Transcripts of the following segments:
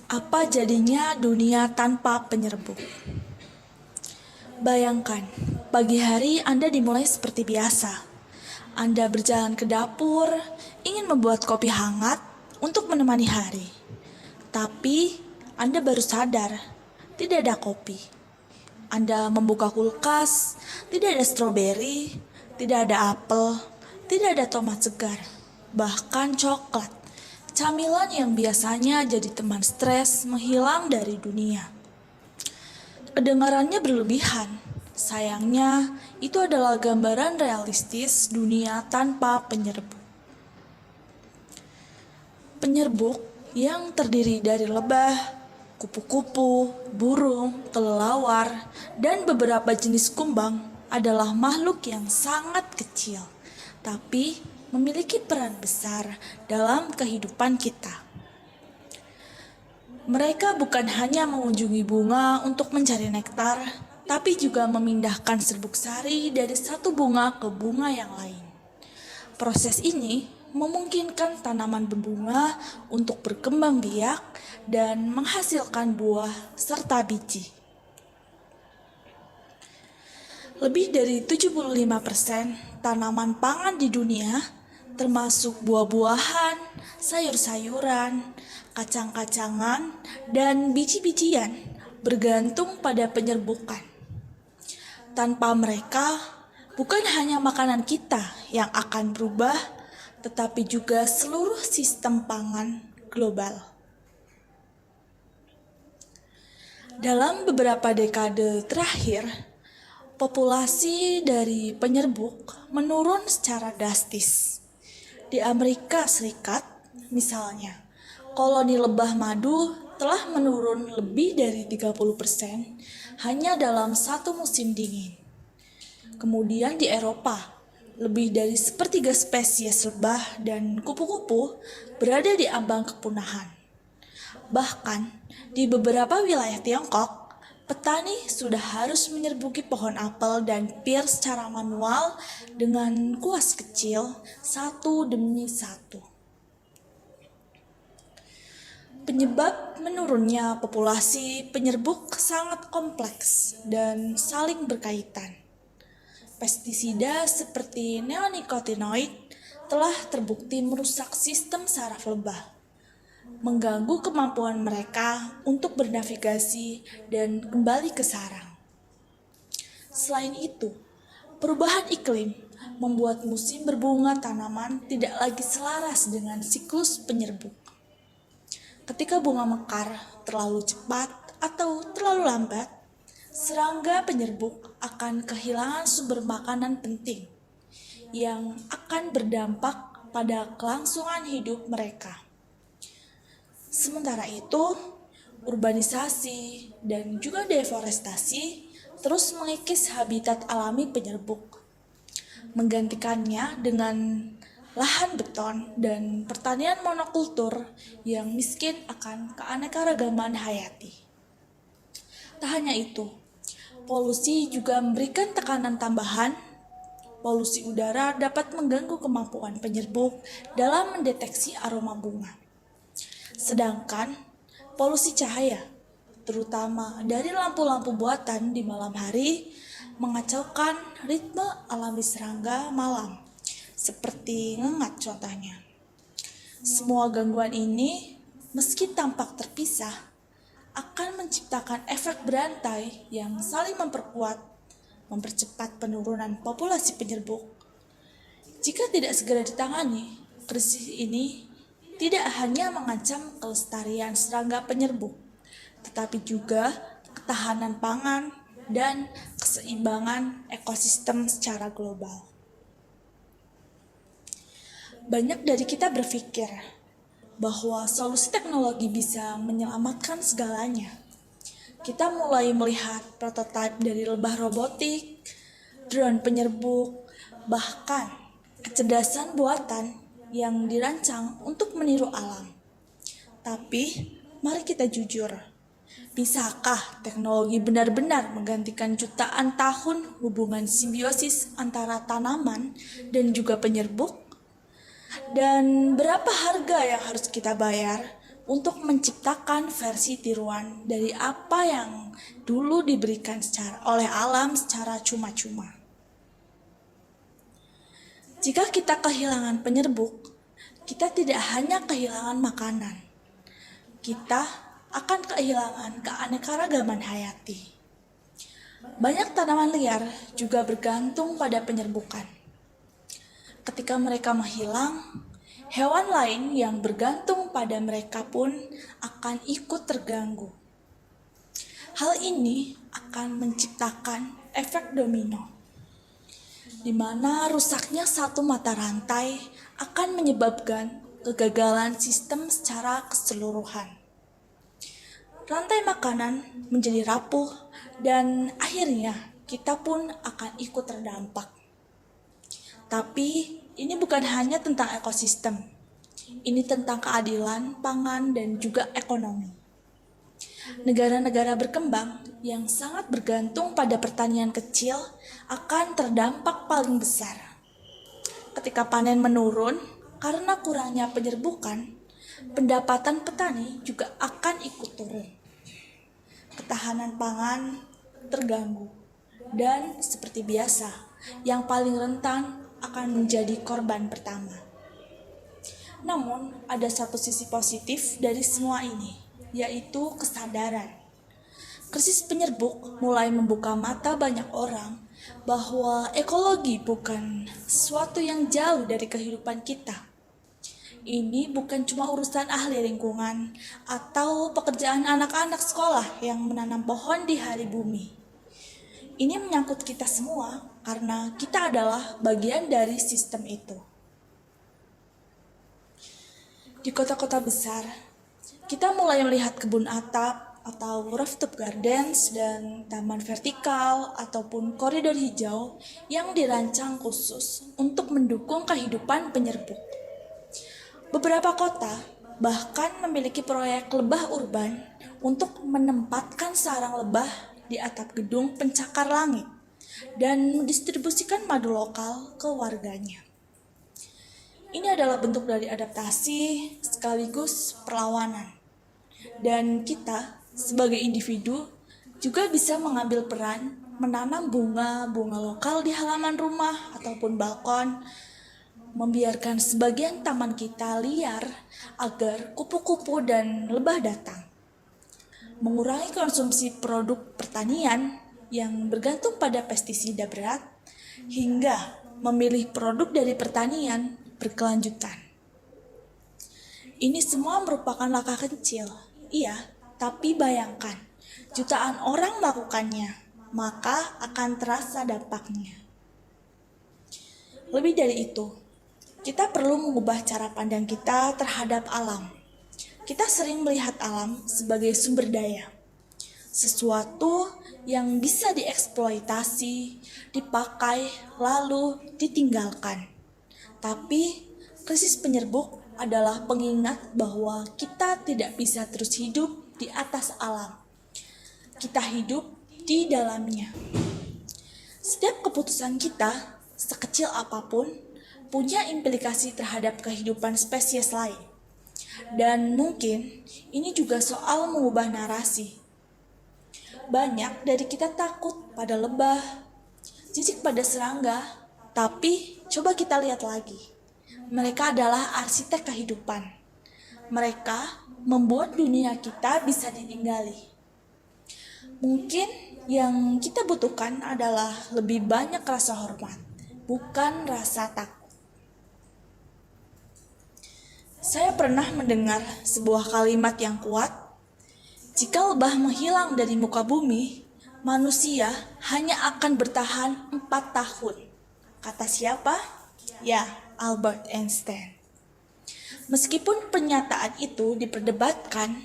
Apa jadinya dunia tanpa penyerbuk? Bayangkan, pagi hari Anda dimulai seperti biasa. Anda berjalan ke dapur, ingin membuat kopi hangat untuk menemani hari. Tapi Anda baru sadar, tidak ada kopi. Anda membuka kulkas, tidak ada stroberi, tidak ada apel, tidak ada tomat segar, bahkan coklat. Camilan yang biasanya jadi teman stres menghilang dari dunia. Kedengarannya berlebihan. Sayangnya, itu adalah gambaran realistis dunia tanpa penyerbuk. Penyerbuk yang terdiri dari lebah, kupu-kupu, burung, kelelawar, dan beberapa jenis kumbang adalah makhluk yang sangat kecil, tapi memiliki peran besar dalam kehidupan kita. Mereka bukan hanya mengunjungi bunga untuk mencari nektar, tapi juga memindahkan serbuk sari dari satu bunga ke bunga yang lain. Proses ini memungkinkan tanaman berbunga untuk berkembang biak dan menghasilkan buah serta biji. Lebih dari 75% tanaman pangan di dunia, termasuk buah-buahan, sayur-sayuran, kacang-kacangan, dan biji-bijian, bergantung pada penyerbukan. Tanpa mereka, bukan hanya makanan kita yang akan berubah, tetapi juga seluruh sistem pangan global. Dalam beberapa dekade terakhir, populasi dari penyerbuk menurun secara drastis. Di Amerika Serikat, misalnya, koloni lebah madu telah menurun lebih dari 30% hanya dalam satu musim dingin. Kemudian di Eropa, lebih dari sepertiga spesies lebah dan kupu-kupu berada di ambang kepunahan. Bahkan, di beberapa wilayah Tiongkok, petani sudah harus menyerbuki pohon apel dan pir secara manual dengan kuas kecil satu demi satu. Penyebab menurunnya populasi penyerbuk sangat kompleks dan saling berkaitan. Pestisida seperti neonikotinoid telah terbukti merusak sistem saraf lebah, mengganggu kemampuan mereka untuk bernavigasi dan kembali ke sarang. Selain itu, perubahan iklim membuat musim berbunga tanaman tidak lagi selaras dengan siklus penyerbuk. Ketika bunga mekar terlalu cepat atau terlalu lambat, serangga penyerbuk akan kehilangan sumber makanan penting yang akan berdampak pada kelangsungan hidup mereka. Sementara itu, urbanisasi dan juga deforestasi terus mengikis habitat alami penyerbuk, menggantikannya dengan lahan beton dan pertanian monokultur yang miskin akan keanekaragaman hayati. Tak hanya itu, polusi juga memberikan tekanan tambahan. Polusi udara dapat mengganggu kemampuan penyerbuk dalam mendeteksi aroma bunga. Sedangkan polusi cahaya, terutama dari lampu-lampu buatan di malam hari, mengacaukan ritme alami serangga malam, seperti ngengat contohnya. Semua gangguan ini, meski tampak terpisah, akan menciptakan efek berantai yang saling mempercepat penurunan populasi penyerbuk. Jika tidak segera ditangani, krisis ini tidak hanya mengancam kelestarian serangga penyerbuk, tetapi juga ketahanan pangan dan keseimbangan ekosistem secara global. Banyak dari kita berpikir bahwa solusi teknologi bisa menyelamatkan segalanya. Kita mulai melihat prototipe dari lebah robotik, drone penyerbuk, bahkan kecerdasan buatan yang dirancang untuk meniru alam. Tapi, mari kita jujur. Bisakah teknologi benar-benar menggantikan jutaan tahun hubungan simbiosis antara tanaman dan juga penyerbuk? Dan berapa harga yang harus kita bayar untuk menciptakan versi tiruan dari apa yang dulu diberikan oleh alam secara cuma-cuma. Jika kita kehilangan penyerbuk, kita tidak hanya kehilangan makanan, kita akan kehilangan keanekaragaman hayati. Banyak tanaman liar juga bergantung pada penyerbukan. Ketika mereka menghilang, hewan lain yang bergantung pada mereka pun akan ikut terganggu. Hal ini akan menciptakan efek domino, di mana rusaknya satu mata rantai akan menyebabkan kegagalan sistem secara keseluruhan. Rantai makanan menjadi rapuh dan akhirnya kita pun akan ikut terdampak. Tapi ini bukan hanya tentang ekosistem, ini tentang keadilan pangan dan juga ekonomi. Negara-negara berkembang yang sangat bergantung pada pertanian kecil akan terdampak paling besar. Ketika panen menurun karena kurangnya penyerbukan, pendapatan petani juga akan ikut turun. Ketahanan pangan terganggu, dan seperti biasa, yang paling rentan akan menjadi korban pertama. Namun, ada satu sisi positif dari semua ini, yaitu kesadaran. Krisis penyerbuk mulai membuka mata banyak orang bahwa ekologi bukan sesuatu yang jauh dari kehidupan kita. Ini bukan cuma urusan ahli lingkungan atau pekerjaan anak-anak sekolah yang menanam pohon di hari bumi. Ini menyangkut kita semua karena kita adalah bagian dari sistem itu. Di kota-kota besar, kita mulai melihat kebun atap atau rooftop gardens dan taman vertikal ataupun koridor hijau yang dirancang khusus untuk mendukung kehidupan penyerbuk. Beberapa kota bahkan memiliki proyek lebah urban untuk menempatkan sarang lebah di atap gedung pencakar langit dan mendistribusikan madu lokal ke warganya. Ini adalah bentuk dari adaptasi sekaligus perlawanan. Dan kita sebagai individu juga bisa mengambil peran menanam bunga-bunga lokal di halaman rumah ataupun balkon, membiarkan sebagian taman kita liar agar kupu-kupu dan lebah datang. Mengurangi konsumsi produk pertanian yang bergantung pada pestisida berat, hingga memilih produk dari pertanian berkelanjutan. Ini semua merupakan langkah kecil, iya, tapi bayangkan, jutaan orang melakukannya, maka akan terasa dampaknya. Lebih dari itu, kita perlu mengubah cara pandang kita terhadap alam. Kita sering melihat alam sebagai sumber daya, sesuatu yang bisa dieksploitasi, dipakai, lalu ditinggalkan. Tapi krisis penyerbuk adalah pengingat bahwa kita tidak bisa terus hidup di atas alam. Kita hidup di dalamnya. Setiap keputusan kita, sekecil apapun, punya implikasi terhadap kehidupan spesies lain. Dan mungkin ini juga soal mengubah narasi. Banyak dari kita takut pada lebah, jijik pada serangga, tapi coba kita lihat lagi. Mereka adalah arsitek kehidupan. Mereka membuat dunia kita bisa ditinggali. Mungkin yang kita butuhkan adalah lebih banyak rasa hormat, bukan rasa takut. Saya pernah mendengar sebuah kalimat yang kuat, jika lebah menghilang dari muka bumi, manusia hanya akan bertahan 4 tahun. Kata siapa? Ya, Albert Einstein. Meskipun pernyataan itu diperdebatkan,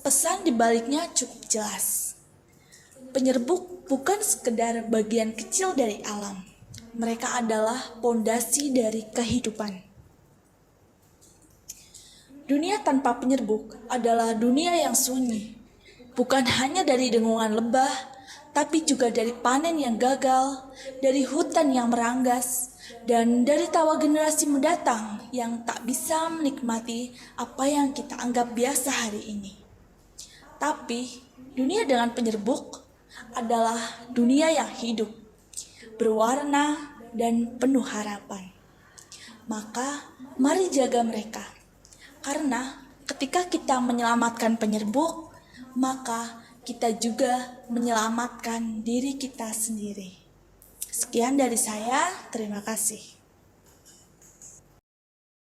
pesan di baliknya cukup jelas. Penyerbuk bukan sekedar bagian kecil dari alam. Mereka adalah pondasi dari kehidupan. Dunia tanpa penyerbuk adalah dunia yang sunyi, bukan hanya dari dengungan lebah, tapi juga dari panen yang gagal, dari hutan yang meranggas, dan dari tawa generasi mendatang yang tak bisa menikmati apa yang kita anggap biasa hari ini. Tapi dunia dengan penyerbuk adalah dunia yang hidup, berwarna, dan penuh harapan. Maka mari jaga mereka, karena ketika kita menyelamatkan penyerbuk, maka kita juga menyelamatkan diri kita sendiri. Sekian dari saya, terima kasih.